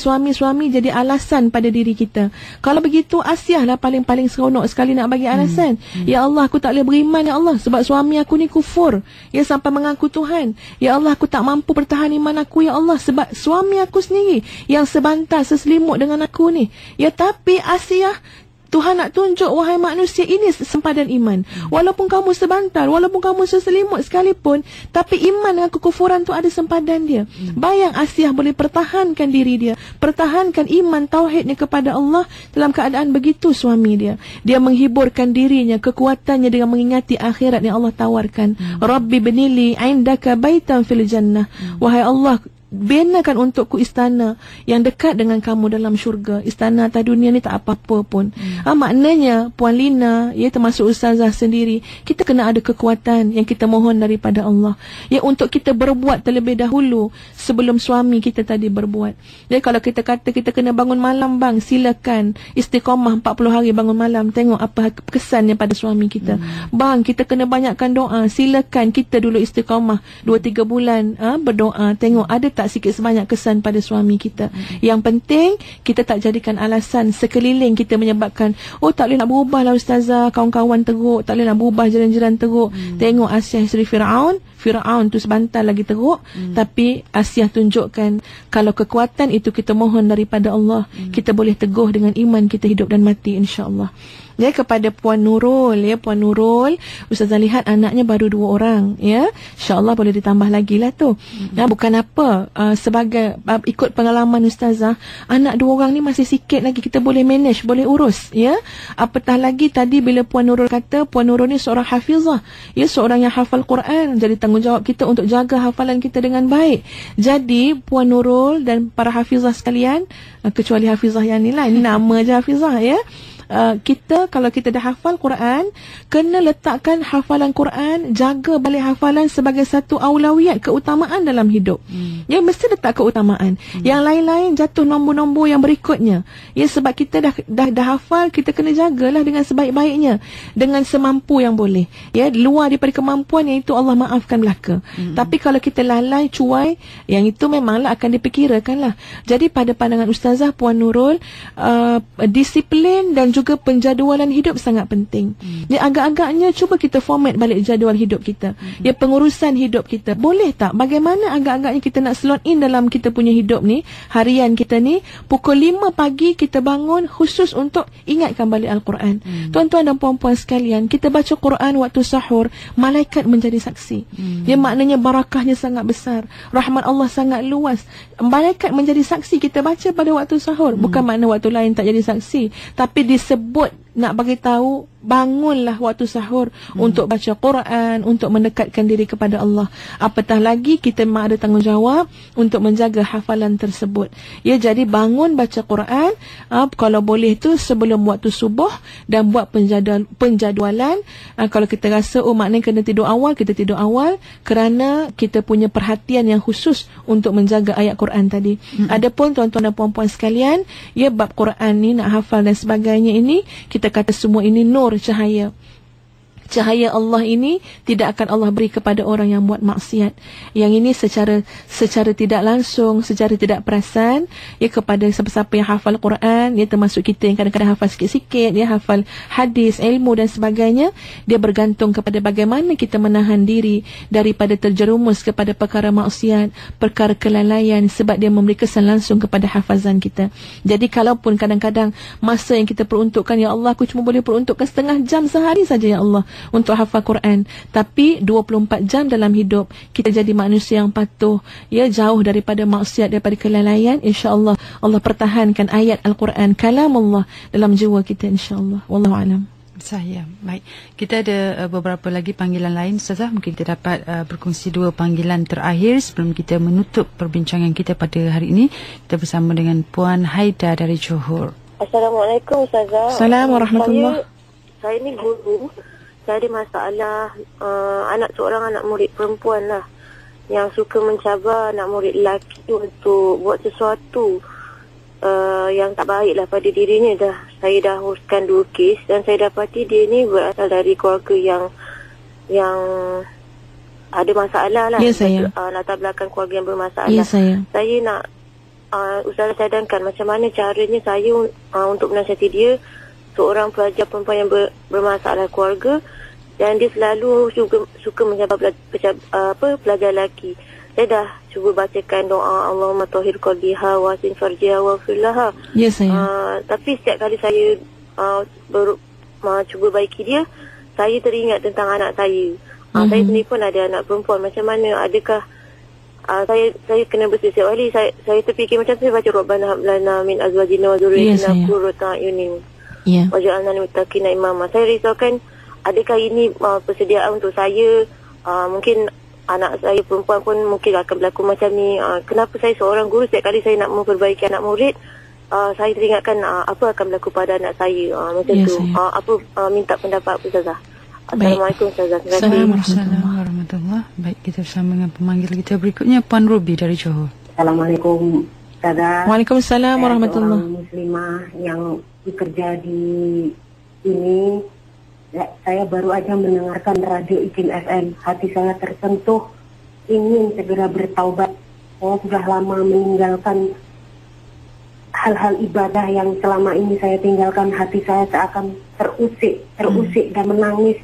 jadi alasan pada diri kita. Kalau begitu, Asiyah lah paling seronok sekali nak bagi alasan. Ya Allah, aku tak boleh beriman, ya Allah, sebab suami aku ni kufur. Ya, sampai mengaku Tuhan. Ya Allah, aku tak mampu bertahan iman aku, ya Allah, sebab suami aku sendiri yang sebantal, seselimut dengan aku ni. Ya, tapi Asiyah, Tuhan nak tunjuk, wahai manusia, ini sempadan iman. Walaupun kamu sebantal, walaupun kamu seselimut sekalipun, tapi iman dengan kekufuran tu ada sempadan dia. Bayang Asiyah boleh pertahankan diri dia, pertahankan iman tauhidnya kepada Allah dalam keadaan begitu suami dia. Dia menghiburkan dirinya, kekuatannya dengan mengingati akhirat yang Allah tawarkan. Rabbi binili indaka baitan fil jannah. Wahai Allah, binakan untukku istana yang dekat dengan kamu dalam syurga. Istana atas dunia ni tak apa-apa pun. Maknanya Puan Lina, ya, termasuk ustazah sendiri, kita kena ada kekuatan yang kita mohon daripada Allah, ya, untuk kita berbuat terlebih dahulu sebelum suami kita tadi berbuat. Ya, kalau kita kata kita kena bangun malam, bang, silakan istiqamah 40 hari bangun malam, tengok apa kesannya pada suami kita. Bang, kita kena banyakkan doa, silakan kita dulu istiqamah 2-3 bulan berdoa, tengok ada tak sikit sebanyak kesan pada suami kita. Yang penting kita tak jadikan alasan sekeliling kita menyebabkan, oh, tak boleh nak berubah lah ustazah, kawan-kawan teruk, tak boleh nak berubah, jiran-jiran teruk. Tengok Asiyah isteri Firaun tu sebantal lagi teruk. Tapi Asiyah tunjukkan, kalau kekuatan itu kita mohon daripada Allah, kita boleh teguh dengan iman kita hidup dan mati, insya-Allah. Ya, kepada Puan Nurul, ya, Puan Nurul, ustazah lihat anaknya baru 2 orang, ya, insya-Allah boleh ditambah lagi lah tu. Ya, bukan apa, sebagai ikut pengalaman ustazah, anak 2 orang ni masih sikit lagi kita boleh manage, boleh urus, ya. Apatah lagi tadi bila Puan Nurul kata, Puan Nurul ni seorang hafizah, ya, seorang yang hafal Quran, jadi tanggungjawab kita untuk jaga hafalan kita dengan baik. Jadi Puan Nurul dan para hafizah sekalian, kecuali hafizah yang ni lah, ini nama je hafizah, ya, kita kalau kita dah hafal Quran, kena letakkan hafalan Quran, jaga balik hafalan sebagai satu aulawiyat, keutamaan dalam hidup. Ya, mesti letak keutamaan. Yang lain-lain jatuh nombor-nombor yang berikutnya. Ya, sebab kita dah hafal, kita kena jagalah dengan sebaik-baiknya, dengan semampu yang boleh. Ya, luar daripada kemampuan yang itu Allah maafkan belaka. Tapi kalau kita lalai, cuai, yang itu memanglah akan dipikirkan lah. Jadi pada pandangan ustazah Puan Nurul, disiplin dan juga penjadualan hidup sangat penting. Ya, agak-agaknya cuba kita format balik jadual hidup kita. Ya, pengurusan hidup kita. Boleh tak? Bagaimana agak-agaknya kita nak slot in dalam kita punya hidup ni, harian kita ni, pukul 5 pagi kita bangun khusus untuk ingatkan balik Al-Quran. Tuan-tuan dan puan-puan sekalian, kita baca Quran waktu sahur, malaikat menjadi saksi. Ya, maknanya barakahnya sangat besar. Rahmat Allah sangat luas. Malaikat menjadi saksi kita baca pada waktu sahur. Bukan makna waktu lain tak jadi saksi, tapi disebut nak bagi tahu bangunlah waktu sahur untuk baca Quran, untuk mendekatkan diri kepada Allah. Apatah lagi kita memang ada tanggungjawab untuk menjaga hafalan tersebut. Ya, jadi bangun baca Quran, kalau boleh tu sebelum waktu subuh, dan buat penjadualan. Kalau kita rasa maknanya kena tidur awal, kita tidur awal kerana kita punya perhatian yang khusus untuk menjaga ayat Quran tadi. Adapun tuan-tuan dan puan-puan sekalian, ya, bab Quran ni nak hafal dan sebagainya ini, kita kata semua ini nur, cahaya. Cahaya Allah ini tidak akan Allah beri kepada orang yang buat maksiat. Yang ini secara tidak langsung, secara tidak perasan, ya, kepada siapa-siapa yang hafal Quran, ya, termasuk kita yang kadang-kadang hafal sikit-sikit, ya, hafal hadis, ilmu dan sebagainya. Dia bergantung kepada bagaimana kita menahan diri daripada terjerumus kepada perkara maksiat, perkara kelalaian, sebab dia memberi kesan langsung kepada hafazan kita. Jadi kalaupun kadang-kadang masa yang kita peruntukkan, ya Allah, aku cuma boleh peruntukkan setengah jam sehari saja, ya Allah, untuk hafal Quran, tapi 24 jam dalam hidup kita jadi manusia yang patuh, ya, jauh daripada maksiat, daripada kelalaian, insya-Allah Allah pertahankan ayat Al-Quran, kalam Allah dalam jiwa kita, insya-Allah. Wallahu alam. Saya. Baik. Kita ada beberapa lagi panggilan lain, Ustazah. Mungkin kita dapat berkongsi 2 panggilan terakhir sebelum kita menutup perbincangan kita pada hari ini. Kita bersama dengan Puan Haida dari Johor. Assalamualaikum, Ustazah. Assalamualaikum warahmatullahi. Saya ni guru. Saya ada masalah seorang anak murid perempuan lah, yang suka mencabar anak murid lelaki untuk buat sesuatu yang tak baik lah pada dirinya. Saya dah uruskan 2 kes, dan saya dapati dia ni berasal dari keluarga yang ada masalah lah. Ya, saya. Latar belakang keluarga yang bermasalah. Ya, saya. Saya nak Ustazah cadangkan macam mana caranya saya untuk menasihati dia, seorang pelajar perempuan yang bermasalah keluarga, dan dia selalu juga suka mencabar pelajar lelaki. Saya dah cuba bacakan doa Allahumma tahhir qalbiha wa sin farjiha wa fillaha. Ya, saya. Tapi setiap kali saya cuba baiki dia, saya teringat tentang anak saya. Saya sendiri pun ada anak perempuan. Macam mana, adakah saya kena bersisip wali? Saya terfikir macam saya baca Rabbana hab lana min azwajina wa dhurriyyatina qurrata a'yunin. Ya. Waj'alna lil muttaqina imama. Saya risaukan, adakah ini persediaan untuk saya? Mungkin anak saya perempuan pun mungkin akan berlaku macam ni. Kenapa saya seorang guru, setiap kali saya nak memperbaiki anak murid, saya teringatkan apa akan berlaku pada anak saya. Macam tu. Minta pendapat Ustazah. Assalamualaikum, Ustazah. Assalamualaikum warahmatullahi. Baik, kita bersama dengan pemanggil kita berikutnya, Puan Ruby dari Johor. Assalamualaikum, Ustazah. Waalaikumsalam warahmatullahi. Seorang muslimah yang bekerja di ini, saya baru aja mendengarkan radio IKIM FM. Hati saya tersentuh, ingin segera bertaubat. Saya sudah lama meninggalkan hal-hal ibadah yang selama ini saya tinggalkan. Hati saya seakan terusik dan menangis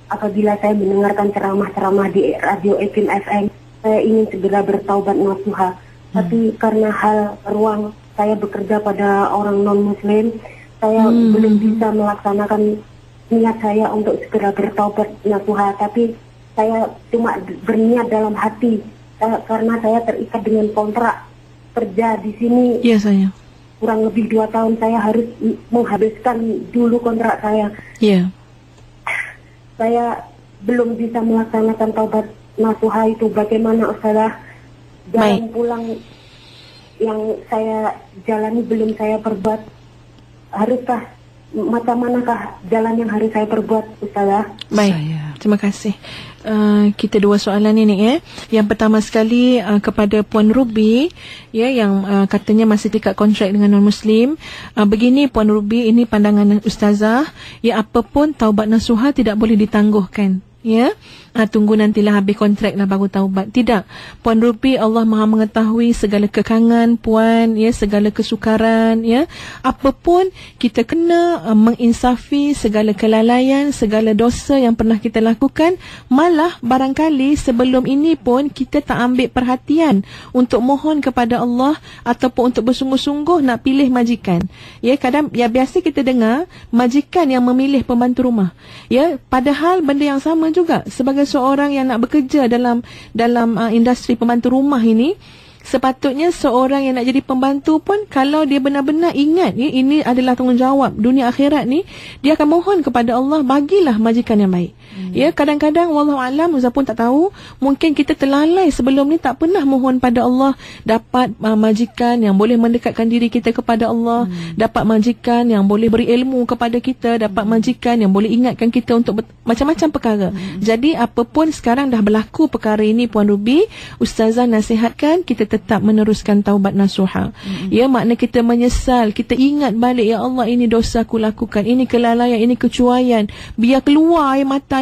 apabila saya mendengarkan ceramah-ceramah di radio IKIM FM. Saya ingin segera bertaubat nasuha, tapi karena hal ruang saya bekerja pada orang non-muslim, saya belum bisa melaksanakan niat saya untuk segera bertaubat nasuha. Tapi saya cuma berniat dalam hati, karena saya terikat dengan kontrak kerja di sini. Ya, saya. Kurang lebih 2 tahun saya harus menghabiskan dulu kontrak saya. Ya. Saya belum bisa melaksanakan taubat nasuha itu. Bagaimana, Ustazah? Jalan pulang yang saya jalani belum saya perbuat. Haruskah, macam manakah jalan yang harus saya perbuat, Ustazah? Baik, terima kasih. Kita 2 soalan ini, Yang pertama sekali kepada Puan Ruby, yang katanya masih terikat kontrak dengan non-Muslim. Begini Puan Ruby, ini pandangan Ustazah, apapun taubat nasuha tidak boleh ditangguhkan. tunggu nantilah habis kontrak lah baru taubat. Tidak. Puan Ruby, Allah Maha mengetahui segala kekangan Puan, ya, segala kesukaran, ya. Apapun kita kena menginsafi segala kelalaian, segala dosa yang pernah kita lakukan. Malah barangkali sebelum ini pun kita tak ambil perhatian untuk mohon kepada Allah ataupun untuk bersungguh-sungguh nak pilih majikan. Ya, kadang ya biasa kita dengar majikan yang memilih pembantu rumah. Ya, padahal benda yang sama juga sebagai seorang yang nak bekerja dalam industri pembantu rumah ini, sepatutnya seorang yang nak jadi pembantu pun kalau dia benar-benar ingat, ya, ini adalah tanggungjawab dunia akhirat ni, dia akan mohon kepada Allah, bagilah majikan yang baik. Ya, kadang-kadang wallahualam Ustaz pun tak tahu, mungkin kita terlalai sebelum ni tak pernah mohon pada Allah dapat majikan yang boleh mendekatkan diri kita kepada Allah, dapat majikan yang boleh beri ilmu kepada kita, dapat majikan yang boleh ingatkan kita untuk macam-macam perkara. Jadi apapun sekarang dah berlaku perkara ini Puan Ruby, Ustazah nasihatkan kita tetap meneruskan taubat nasuha. Ya, makna kita menyesal, kita ingat balik, ya Allah, ini dosa aku lakukan, ini kelalaian, ini kecuaian, biar keluar air mata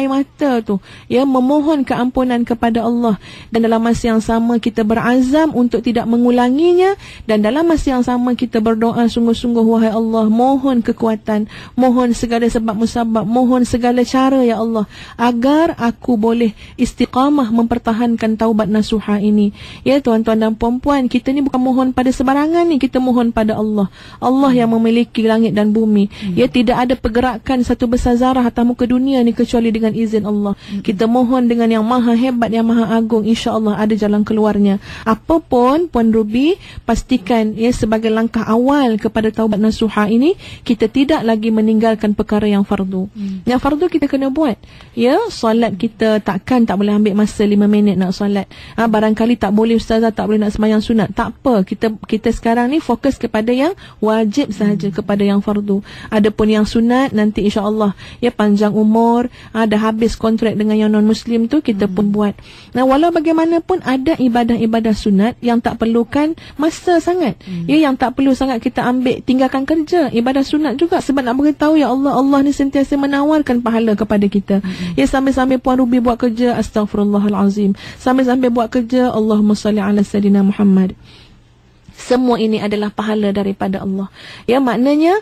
tu, ya, memohon keampunan kepada Allah, dan dalam masa yang sama kita berazam untuk tidak mengulanginya, dan dalam masa yang sama kita berdoa sungguh-sungguh, wahai Allah, mohon kekuatan, mohon segala sebab musabab, mohon segala cara, ya Allah, agar aku boleh istiqamah mempertahankan taubat nasuha ini. Ya tuan-tuan dan puan-puan, kita ni bukan mohon pada sebarangan ni, kita mohon pada Allah. Allah yang memiliki langit dan bumi. Ya, tidak ada pergerakan satu besar zarah atas muka dunia ni kecuali dengan izin Allah. Kita mohon dengan yang maha hebat, yang maha agung, insya-Allah ada jalan keluarnya. Apapun Puan Ruby, pastikan, ya, sebagai langkah awal kepada taubat nasuha ini, kita tidak lagi meninggalkan perkara yang fardu. Yang fardu kita kena buat. Ya, solat kita tak boleh ambil masa 5 minit nak solat. Barangkali tak boleh Ustazah, tak boleh nak sembahyang sunat. Tak apa, kita sekarang ni fokus kepada yang wajib sahaja, kepada yang fardu. Adapun yang sunat nanti insya-Allah, ya, panjang umur, dah habis kontrak dengan yang non-muslim tu, kita pun buat. Nah, walau bagaimanapun ada ibadah-ibadah sunat yang tak perlukan masa sangat. Ya, yang tak perlu sangat kita ambil, tinggalkan kerja. Ibadah sunat juga sebab nak beritahu, ya Allah, Allah ni sentiasa menawarkan pahala kepada kita. Ya, sambil-sambil Puan Ruby buat kerja, astaghfirullahalazim. Sambil-sambil buat kerja, Allahumma salli ala sayyidina Muhammad. Semua ini adalah pahala daripada Allah. Ya, maknanya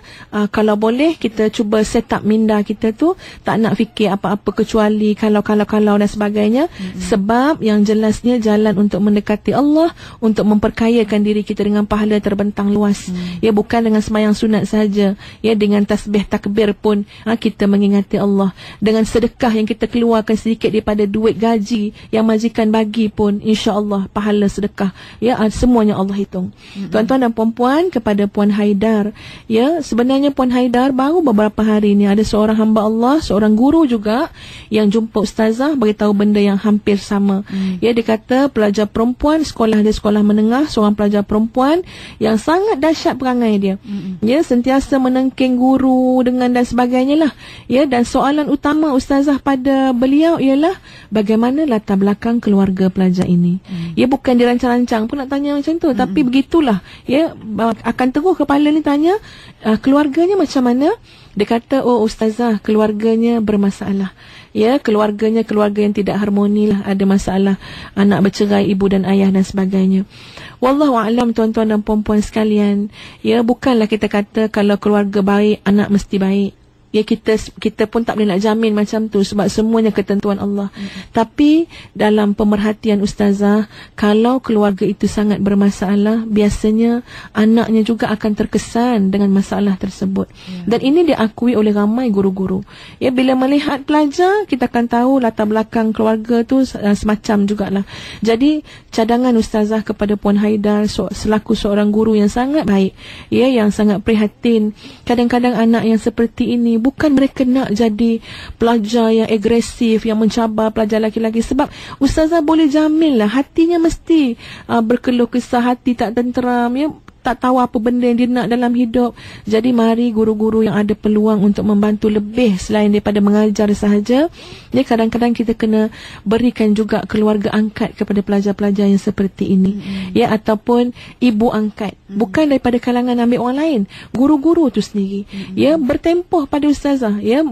kalau boleh kita cuba set up minda kita tu, tak nak fikir apa-apa kecuali kalau dan sebagainya. Sebab yang jelasnya jalan untuk mendekati Allah, untuk memperkayakan diri kita dengan pahala terbentang luas. Ya, bukan dengan sembahyang sunat saja. Ya, dengan tasbih takbir pun kita mengingati Allah. Dengan sedekah yang kita keluarkan sedikit daripada duit gaji yang majikan bagi pun, insya-Allah pahala sedekah. Ya, semuanya Allah hitung. Tuan-tuan dan puan-puan, kepada Puan Haidar, ya, sebenarnya Puan Haidar baru beberapa hari ni ada seorang hamba Allah, seorang guru juga yang jumpa Ustazah beritahu benda yang hampir sama. Ya, dia kata pelajar perempuan, sekolah dia sekolah menengah, seorang pelajar perempuan yang sangat dahsyat perangai dia. Ya, sentiasa menengking guru dengan dan sebagainya lah. Ya, dan soalan utama Ustazah pada beliau ialah bagaimana latar belakang keluarga pelajar ini. Ya, bukan dirancang-rancang pun nak tanya macam tu, tapi begitulah. Ya, akan terus kepala ni tanya, keluarganya macam mana? Dia kata, oh Ustazah, keluarganya bermasalah. Ya, keluarga yang tidak harmoni lah, ada masalah, anak bercerai, ibu dan ayah dan sebagainya. Wallahu a'lam tuan-tuan dan puan-puan sekalian. Ya, bukanlah kita kata kalau keluarga baik, anak mesti baik. Ya, kita pun tak boleh nak jamin macam tu sebab semuanya ketentuan Allah. Tapi dalam pemerhatian Ustazah, kalau keluarga itu sangat bermasalah, biasanya anaknya juga akan terkesan dengan masalah tersebut. Dan ini diakui oleh ramai guru-guru. Ya, bila melihat pelajar, kita akan tahu latar belakang keluarga tu semacam jugalah. Jadi cadangan Ustazah kepada Puan Haidar selaku seorang guru yang sangat baik, ya, yang sangat prihatin. Kadang-kadang anak yang seperti ini bukan mereka nak jadi pelajar yang agresif, yang mencabar pelajar lelaki-lelaki. Sebab Ustazah boleh jamin lah hatinya mesti berkeluh kesah, hati tak tenteram, ya. tak tahu apa benda yang dia nak dalam hidup. Jadi mari guru-guru yang ada peluang untuk membantu lebih selain daripada mengajar sahaja, ya, kadang-kadang kita kena berikan juga keluarga angkat kepada pelajar-pelajar yang seperti ini, ya, ataupun ibu angkat, bukan daripada kalangan ambil orang lain, guru-guru tu sendiri, ya, bertempoh pada ustazah, ya.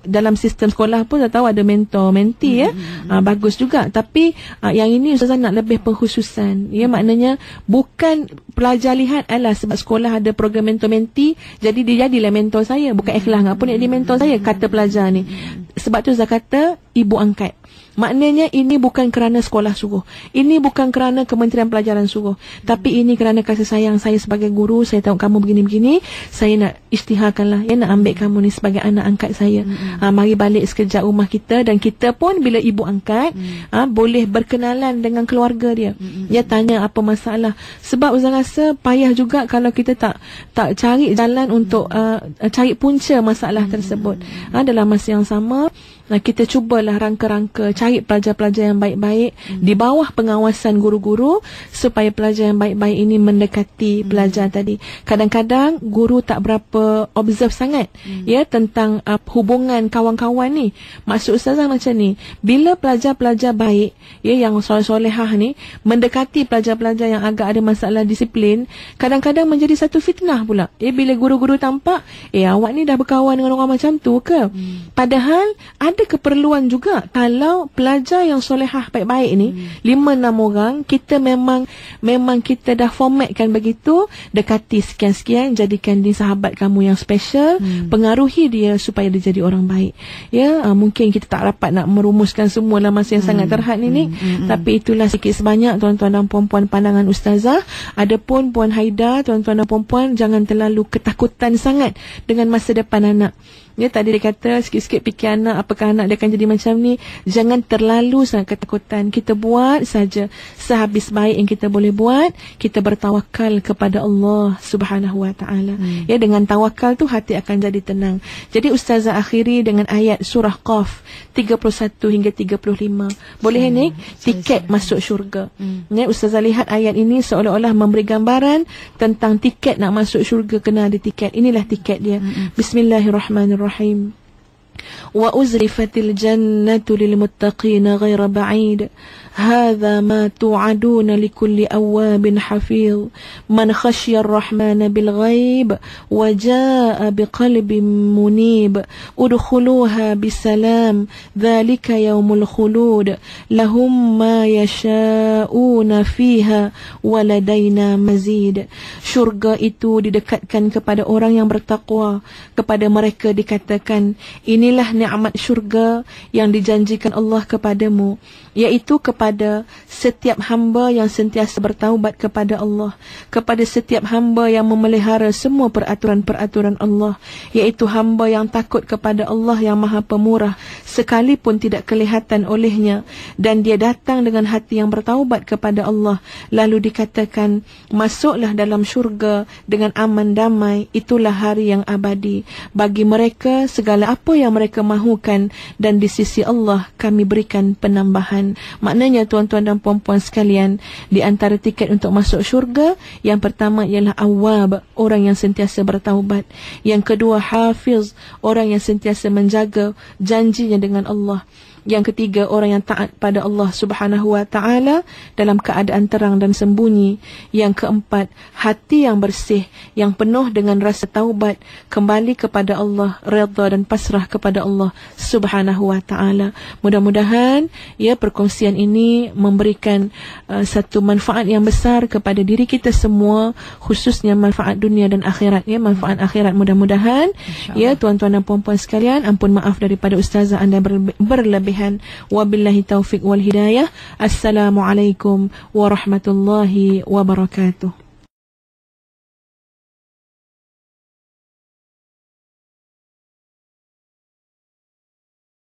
Dalam sistem sekolah pun saya tahu ada mentor menti, ya, bagus juga. Tapi yang ini ustazah nak lebih pengkhususan, ya, maknanya bukan pelajar lihat alah sebab sekolah ada program mentor menti jadi dia jadilah mentor saya, bukan ikhlas ngap pun dia mentor saya, kata pelajar ni. Sebab tu saya kata ibu angkat. Maknanya ini bukan kerana sekolah suruh, ini bukan kerana Kementerian Pelajaran suruh, tapi ini kerana kasih sayang saya sebagai guru. Saya tahu kamu begini-begini, saya nak isytiharkanlah, ya, nak ambil kamu ni sebagai anak angkat saya. Mari balik sekejap rumah kita, dan kita pun bila ibu angkat boleh berkenalan dengan keluarga dia, ya, tanya apa masalah. Sebab Ustaz rasa payah juga kalau kita tak cari jalan untuk cari punca masalah tersebut. Dalam masa yang sama, kita cubalah rangka-rangka cari pelajar-pelajar yang baik-baik di bawah pengawasan guru-guru, supaya pelajar yang baik-baik ini mendekati pelajar tadi. Kadang-kadang guru tak berapa observe sangat, ya, tentang hubungan kawan-kawan ni. Maksud ustazah macam ni, bila pelajar-pelajar baik, ya, yang soleh-solehah ni mendekati pelajar-pelajar yang agak ada masalah disiplin, kadang-kadang menjadi satu fitnah pula. Bila guru-guru tampak, awak ni dah berkawan dengan orang macam tu ke? Padahal ada keperluan juga kalau pelajar yang solehah baik-baik ni 5-6 orang, kita memang kita dah formatkan begitu, dekati sekian-sekian, jadikan dia sahabat kamu yang special, pengaruhi dia supaya dia jadi orang baik, ya. Mungkin kita tak dapat nak merumuskan semua dalam masa yang sangat terhad ni, tapi itulah sikit sebanyak tuan-tuan dan puan-puan pandangan ustazah. Adapun Puan Haida, tuan-tuan dan puan-puan, jangan terlalu ketakutan sangat dengan masa depan anak. Ya, tadi dia kata sikit-sikit fikir anak, apakah anak dia akan jadi macam ni. Jangan terlalu sangat ketakutan. Kita buat saja sehabis baik yang kita boleh buat. Kita bertawakal kepada Allah Subhanahu Wa Taala. Ya, dengan tawakal tu hati akan jadi tenang. Jadi ustazah akhiri dengan ayat surah Qaf 31 hingga 35. Boleh ni tiket masuk syurga. Ya, ustazah lihat ayat ini seolah-olah memberi gambaran tentang tiket nak masuk syurga, kena ada tiket. Inilah tiket dia. Bismillahirrahmanirrahim. وأزلفت الجنة للمتقين غير بعيد هذا ما توعدون لكل أواب حفيظ من خشي الرحمن بالغيب وجاء بقلب منيب ادخلوها بسلام ذلك يوم الخلود لهم ما يشاءون فيها ولدينا مزيد. Syurga itu didekatkan kepada orang yang bertakwa. Kepada mereka dikatakan, inilah nikmat syurga yang dijanjikan Allah kepadamu, iaitu kepada setiap hamba yang sentiasa bertaubat kepada Allah, kepada setiap hamba yang memelihara semua peraturan-peraturan Allah, iaitu hamba yang takut kepada Allah yang Maha Pemurah sekalipun tidak kelihatan olehnya, dan dia datang dengan hati yang bertaubat kepada Allah. Lalu dikatakan, masuklah dalam syurga dengan aman damai, itulah hari yang abadi. Bagi mereka segala apa yang mereka mahukan, dan di sisi Allah kami berikan penambahan. Maknanya tuan-tuan dan puan-puan sekalian, di antara tiket untuk masuk syurga, yang pertama ialah awwab, orang yang sentiasa bertaubat. Yang kedua hafiz, orang yang sentiasa menjaga janjinya dengan Allah. Yang ketiga, orang yang taat pada Allah Subhanahu Wa Taala dalam keadaan terang dan sembunyi. Yang keempat, hati yang bersih, yang penuh dengan rasa taubat, kembali kepada Allah, redha dan pasrah kepada Allah Subhanahu Wa Taala. Mudah-mudahan ya perkongsian ini memberikan satu manfaat yang besar kepada diri kita semua, khususnya manfaat dunia dan akhirat, ya, manfaat akhirat mudah-mudahan. Ya, tuan-tuan dan puan-puan sekalian, ampun maaf daripada ustazah anda berlebihan. Wabillahi taufiq wal hidayah. Assalamualaikum warahmatullahi wabarakatuh.